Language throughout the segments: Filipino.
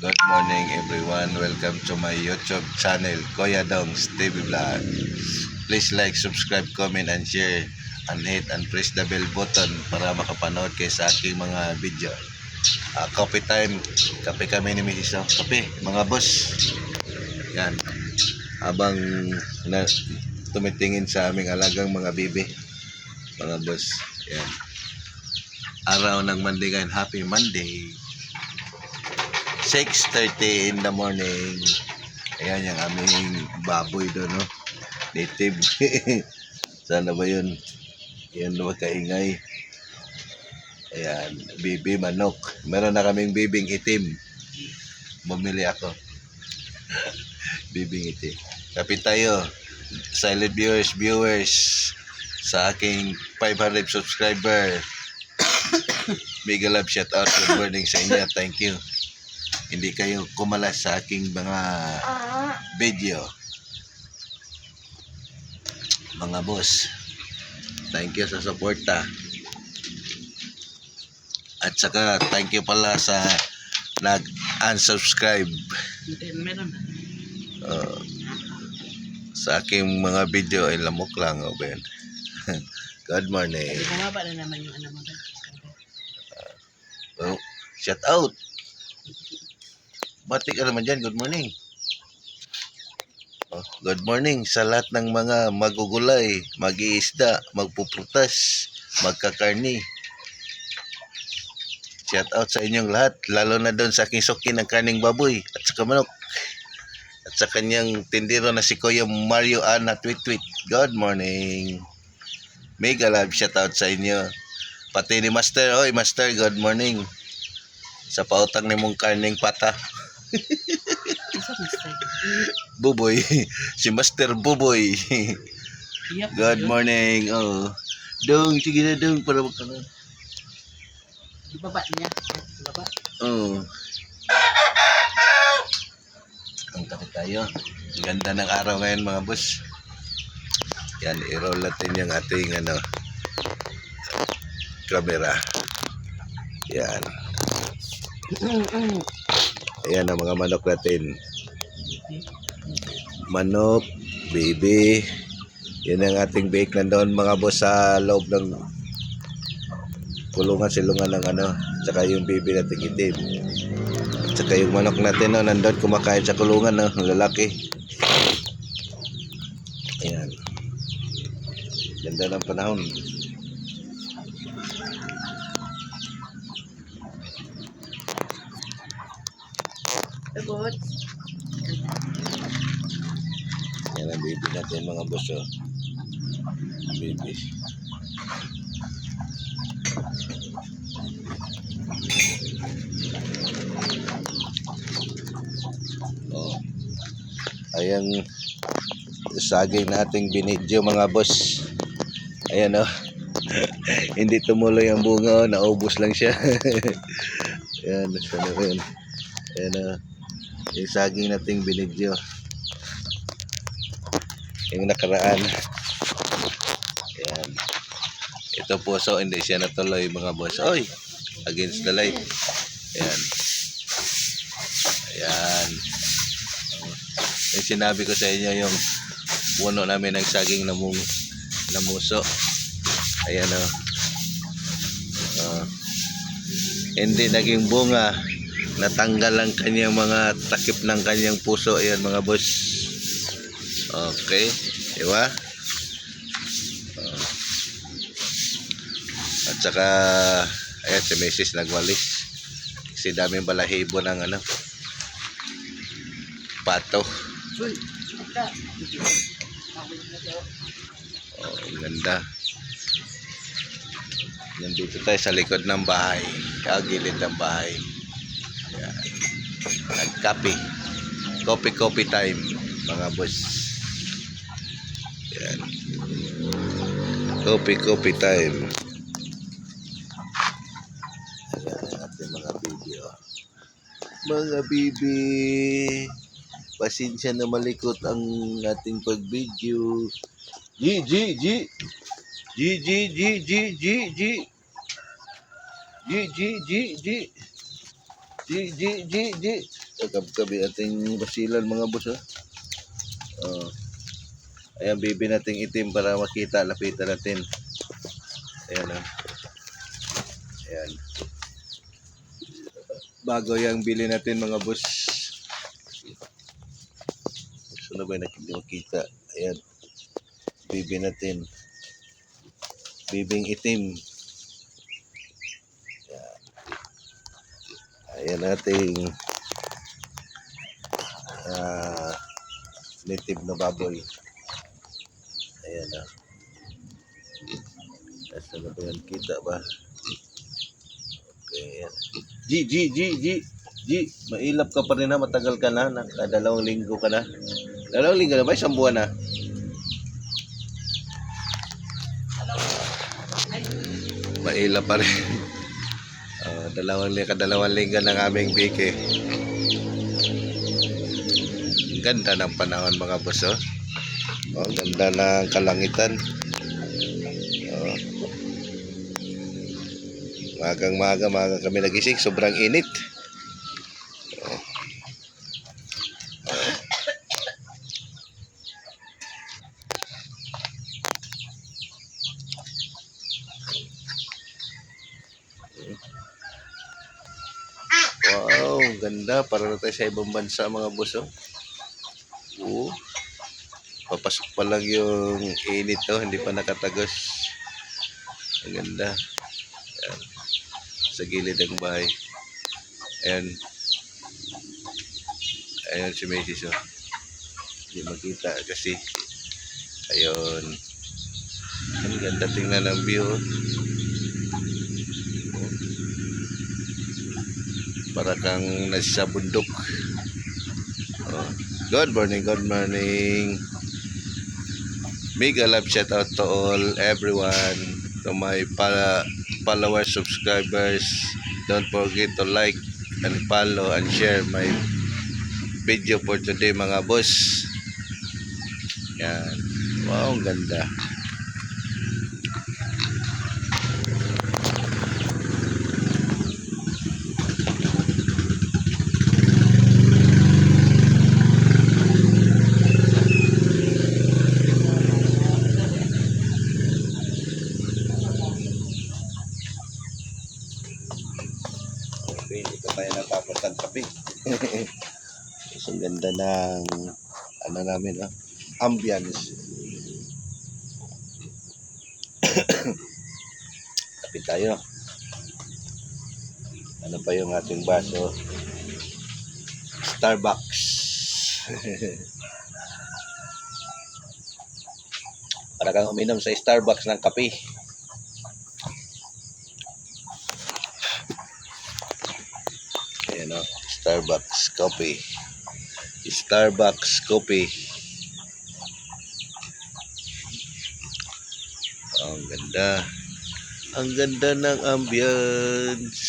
Good morning everyone. Welcome to my YouTube channel, Kuya Dongs TV Vlog. Please like, subscribe, comment, and share. And hit and press the bell button para makapanood kayo sa aking mga video. Coffee time. Kape kami ni Mrs. Kape, mga boss. Yan. Habang tumitingin sa aming alagang mga bibi. Mga boss. Yan. Araw ng Monday ngayon. Happy Monday. 6:30 in the morning. Ayan yung aming baboy doon, no? Native. Sana ba yun? Yan na magkaingay. Ayan, bibi manok. Meron na kaming bibing itim. Bumili ako. Bibing itim. Kapit tayo. Silent viewers sa aking 500 subscriber. Mega love shout out. Good morning sa inyo. Thank you. Hindi kayo kumalas sa aking mga video. Mga boss, thank you sa suporta. At saka thank you pala sa nag-unsubscribe sa aking mga video. Ay lamok lang, Ben. Good morning. Bumaba na naman yung ano mo. Shout out. Batik ka naman dyan. Good morning. Good morning sa lahat ng mga magugulay, mag-iisda, magpuprutas, magkakarni. Shout out sa inyong lahat, lalo na doon sa aking suki ng karning baboy at sa manok. At sa kanyang tindero na si Kuya Mario Ana Tweet. Good morning. Mega love shout out sa inyo. Pati ni Master. Oy Master, good morning. Sa pautang ni mong karning pata. Buboy. Si Master Buboy. Good morning. Oh. Dong, sige na dong para magkaroon. Ibaba niya. Ibaba. Oh. Ang kapit tayo. Ang ganda ng araw ngayon mga boss. Yan, i-roll natin yung ating camera. Yan. Ayan ang mga manok natin. Manok, baby. Yan ang ating bake nandoon mga boss sa loob ng kulungan, silungan ng tsaka yung baby natin itim. At saka yung manok natin nandoon kumakain sa kulungan, ang lalaki. Ayan. Ganda ng panahon. Sagot. Yan ang baby natin mga boss. Baby. Oh. Ayan saging nating binidyo mga boss. Ayan hindi tumuloy ang bunga, naubos lang siya. Ayan, sana rin. Ayan yung saging nating binidyo. Yung nakaraan. Ayan. Ito po, so hindi siya natuloy mga boss. Oy, against the light. Ayan. Ayan. Yung sinabi ko sa inyo yung puno namin ng saging na muso. Ayan hindi naging bunga. Natanggal ang kanyang mga takip ng kanyang puso. Ayan mga boss. Okay. Diba? At saka ayan si Mrs. nagwalis. Kasi daming balahibo ng pato. Ang ganda. Nandito tayo sa likod ng bahay. Kagilid ng bahay. Ayan. Nagkape. Coffee time mga boss. Ayan. Coffee time. Ayan ang ating mga video. Mga bibi, pasensya na malikot ang ating pag-video. G. G. Kagab-gabi ating basilan mga boss, oh. Oh. Ayan, bibi nating itim para makita. Lapitan natin. Ayan, oh. Ayan. Bago yung bili natin mga boss. Gusto na ba yung makita? Ayan. Bibi natin. Bibing itim. Ayan nating native na baboy. Ayan na. Asa na ba yan? Kita ba? Okay. Ayan. G. Mailap ka pa rin na. Matagal ka na. Nakadalawang linggo ka na. Dalawang linggo na ba? Isang buwan na. Mailap pa rin. Kadalawang linggo ng aming bike. Ganda ng panahon mga boss, oh. Oh, ganda ng kalangitan. Oh. Maga kami nagising, sobrang init. Oh. Oh. Wow, ganda. Para na tayo sa ibang bansa mga boss, oh. Oo. Papasok pa lang yung init, oh. Hindi pa nakatagos. Ang ganda. Ayan. Sa gilid ng bahay. Ayan. Ayan si Macy's, oh. Hindi makita kasi. Ayun. Ang ganda tingnan ng view, oh. Para kang nasa bundok. Oh. Good morning. Mega love shout out to all everyone, to my followers, subscribers. Don't forget to like and follow and share my video for today mga boss. Yan. Wow, ang ganda. Okay, dito tayo natapos ng kape. So, ang ganda ng ano namin, ambience. Kape tayo. Ano pa yung ating baso? Starbucks. Para kang uminom sa Starbucks ng kape. Ayan, Starbucks coffee. Starbucks coffee. Oh, ang ganda. Ang ganda ng ambience.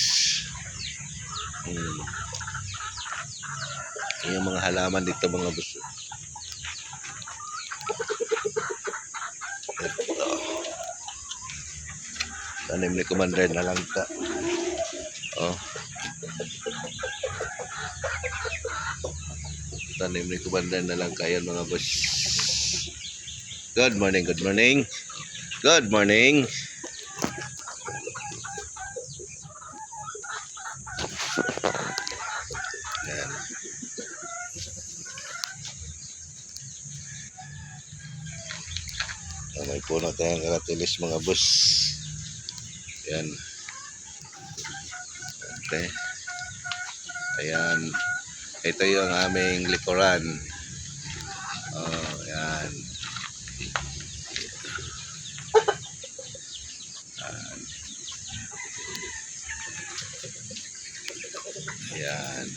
Yung mga halaman dito mga boss. Ito. Tanim ni Commander na lang ta. Oh. Tanim ni Commander na lang kayan mga boss. Good morning. Yan. May puno tayong karatilis mga boss. Yan. Okay. Ayan. Ito yung aming likuran. Oh, yan. Yan.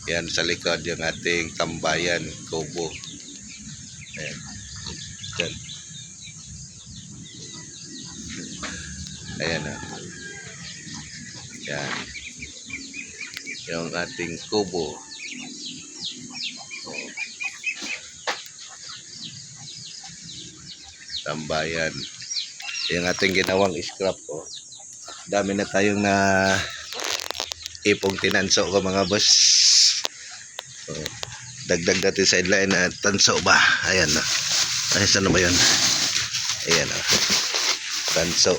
Yan sa likod yung ating tambayan, kubo. Ayan. Yan. Ayan, oh. Yan. Yung ating kubo. Oh. Tambayan. Yung ating ginawang scrap, oh. Dami na tayong ipong tinanso ko mga boss. So, dagdag natin sa headline na tanso ba? Ayan na. Ay, saan na ba yun? Ayan na. Tanso.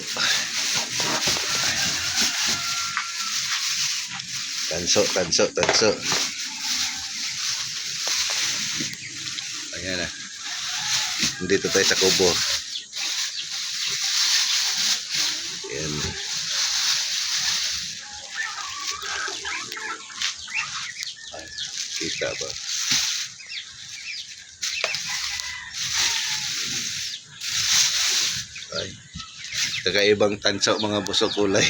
Tanso. Ayan na. Dito tayo sa kubo. Ayan. Ay, kita ba? Ay, kakaibang tanso mga busok kulay.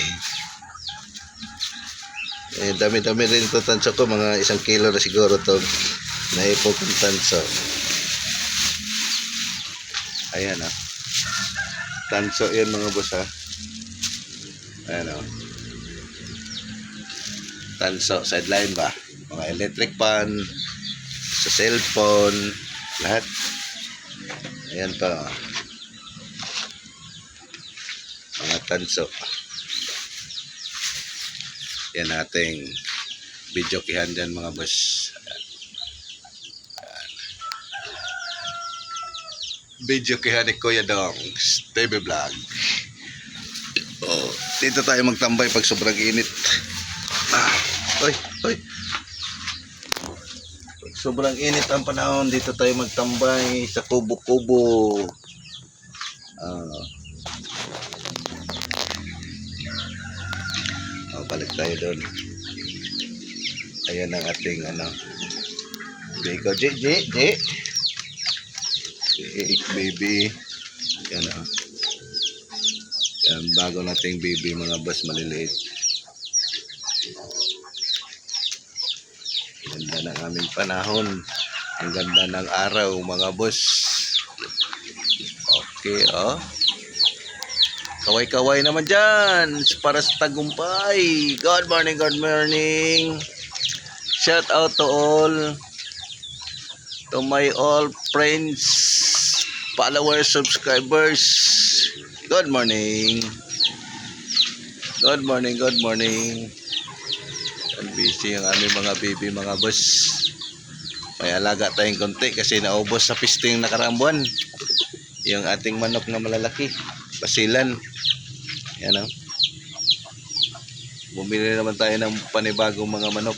Eh, dami-dami rin ito tanso ko, mga 1 kilo na siguro to naipog ng tanso. Ayan o. Tanso yan mga boss ha. Ayan o. Tanso, sideline ba? Mga electric pan, sa cellphone, lahat. Ayan pa. Mga tanso. Yan ating video kihan dyan mga boss. Video kihan ni Kuya Dong TV Vlog. Oh, dito tayo magtambay pag sobrang init. Hoy. Pag sobrang init ang panahon, dito tayo magtambay sa kubo-kubo. Balik tayo doon. Ayan ang ating Biko, J. Baby. Yan o. Yan, bago nating baby mga boss, maliliit. Ganda ng aming panahon. Ang ganda ng araw mga boss. Okay, oh. Kaway-kaway naman dyan para sa tagumpay. Good morning. Shout out to all, to my all friends, followers, subscribers. Good morning. And busy ang aming mga baby mga boss. May alaga tayong konti kasi naubos sa pisting nakaraang buwan yung ating manok na malalaki, basilan. Yan o. Bumili naman tayo ng panibagong mga manok.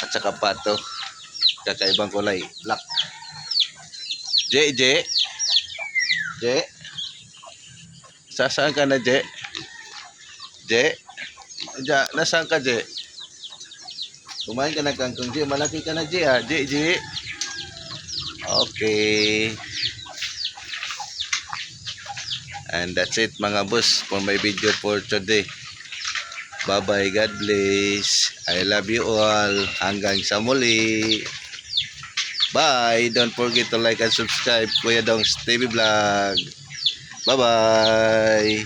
At saka pato. Kakaibang kulay. Black. J. Saan ka na, J? Nasaan ka, J? Kumain ka na kangkong, J. Malaki ka na, J, ha? J. Okay. And that's it mga boss for my video for today. Bye bye, God bless. I love you all. Hanggang sa muli. Bye. Don't forget to like and subscribe Kuya Dong's TV Vlog. Bye bye.